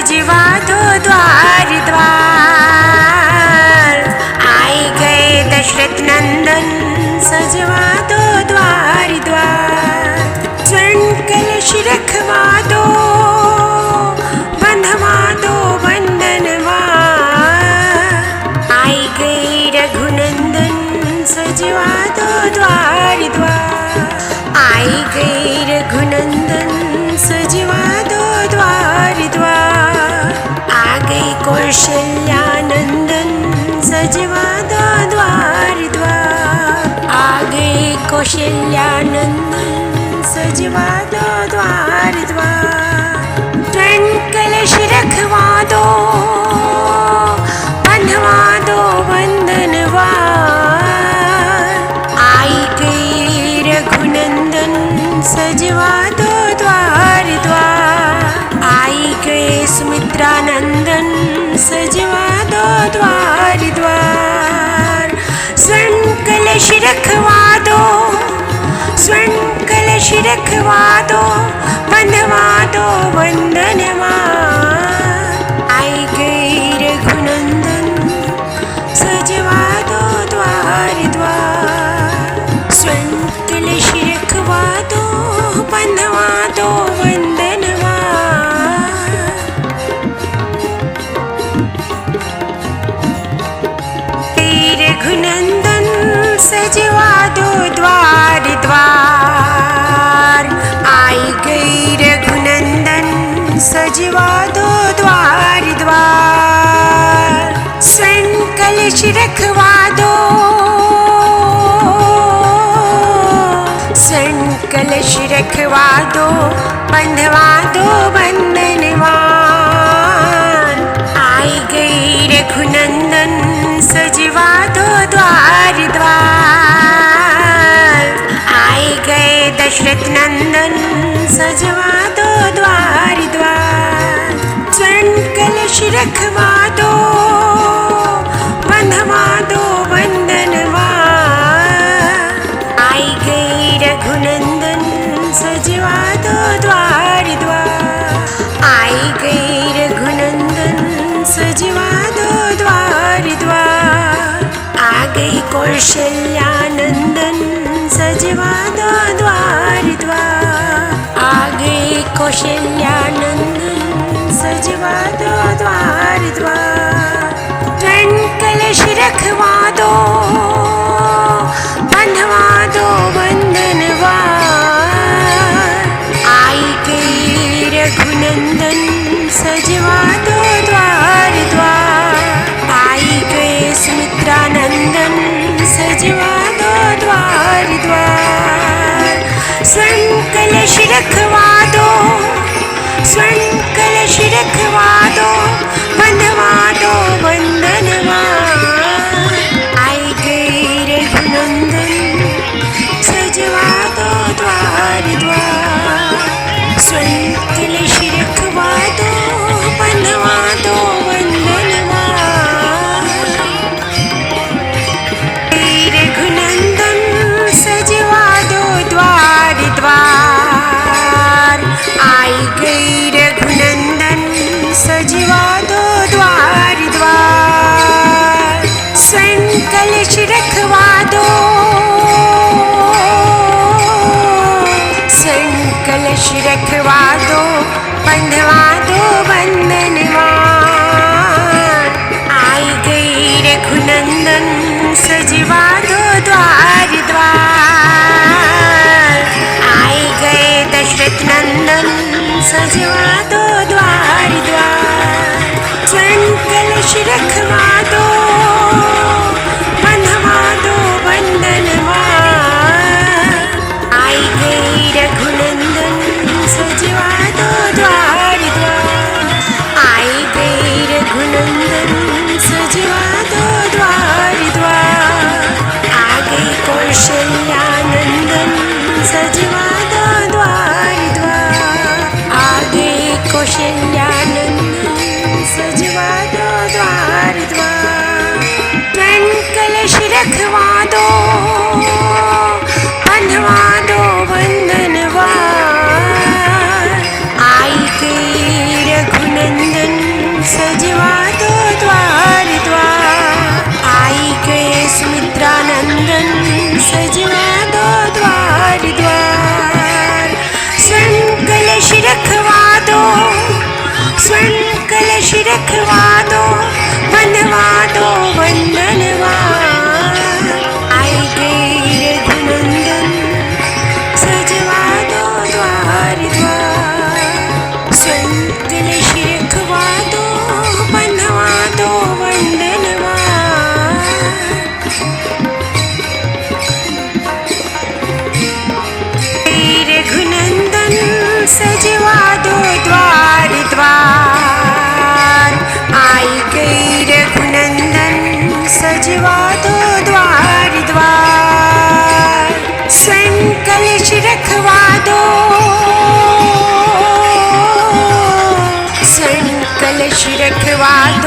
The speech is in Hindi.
सजवा दो द्वार द्वार। आए गए दशरथ नंदन सजवा दो द्वार द्वार। स्वर्ण कलश रखवा दो बंधवा दो बंधनवार। आए गए रघुनंदन सजवा दो द्वार द्वार। आए गए रघुनंदन सजवा दो द्वार द्वार। आ गए कौशल्यानंदन सजवा दो द्वार द्वार। आ गए कौशल्यानंदन सजवा दो द्वार द्वार। स्वर्ण कलश रखवा दो बंधवा दो बंधनवार। आई गए रघुनंदन सजवा दो द्वार द्वार। आई गए सुमित्रानंदन सजवा दो द्वार द्वार। स्वर्ण कलश रखवा दो स्वर्ण कलश रखवा दो बंधवा दो बंधनवार। आई गए रघुनंदन सजवा दो द्वार द्वार। स्वर्ण कलश रखवा दो बंधवा दो बंधनवार। रघुनंदन सजवा दो द्वार द्वार। आई गई रघुनंदन सजवा दो द्वार द्वार। स्वर्ण कलश रखवा दो स्वर्ण कलश रखवा दो बंधवा दो बंधनवार। आई गई रघुनंदन सजवा दो द्वार द्वार। आए गए दशरथ नंदन सजवा दो द्वार द्वार। स्वर्ण कलश रखवा दो बंधवा दो बंधनवार। आई गए रघुनंदन सजवा दो द्वार द्वार। आई गए रघुनंदन सजवा दो द्वार द्वार। आ गई कौशल्यानंदन सजवा दो द्वार द्वार। आ गए कौशल्यानंदन सजवा दो द्वार द्वार। स्वर्ण कलश रखवा दो बंधवा दो बंधनवार। आई गई रघुनंदन सजवा दो द्वार द्वार। आई गए सुमित्रानंदन सजवा दो द्वार द्वार। स्वर्ण कलश रखवा दो स्वर्ण कलश रखवा दो बंधवा दो बंधनवार। आई गए रघुनंदन सजवा दो द्वार द्वार। स्वर्ण कलश रखवा दो बंधवा दो बंधनवार। रघुनंदन सजवा दो द्वार द्वार। आई गई रघुनंदन सजवा दो द्वार द्वार। स्वर्ण कलश रखवा दो स्वर्ण कलश रखवा दो बंधवा दो बंधनवार। आई गई रघुनंदन सजवा दो द्वार द्वार। आए गए दशरथ नंदन सजवा दो द्वार द्वार। स्वर्ण कलश रखवा दो बंधवा दो बंधनवार। आई गई रघुनंदन सजवा दो द्वार द्वार। आई गई रघुनंदन सजवा दो द्वार द्वार। आ गई कौशल्यानंदन सजवा दो द्वार द्वार। आ गई कौशल्यानंदन सजवा दो द्वार द्वार। स्वर्ण कलश रखवा दो बंधवा दो बंधनवार। आई गई रघुनंदन रखवा दो, बनवा दो वंदनवा। आई गई रघुनंदन, सजवा दो द्वार द्वार। स्वयं कलश रखवा दो, बनवा दो वंदनवा। रघुनंदन, सजवा दो द्वार द्वार। आई गई रघुनंदन, सजवा दो द्वार द्वार। स्वयं कलश रखवा दो, स्वयं कलश रखवा दो।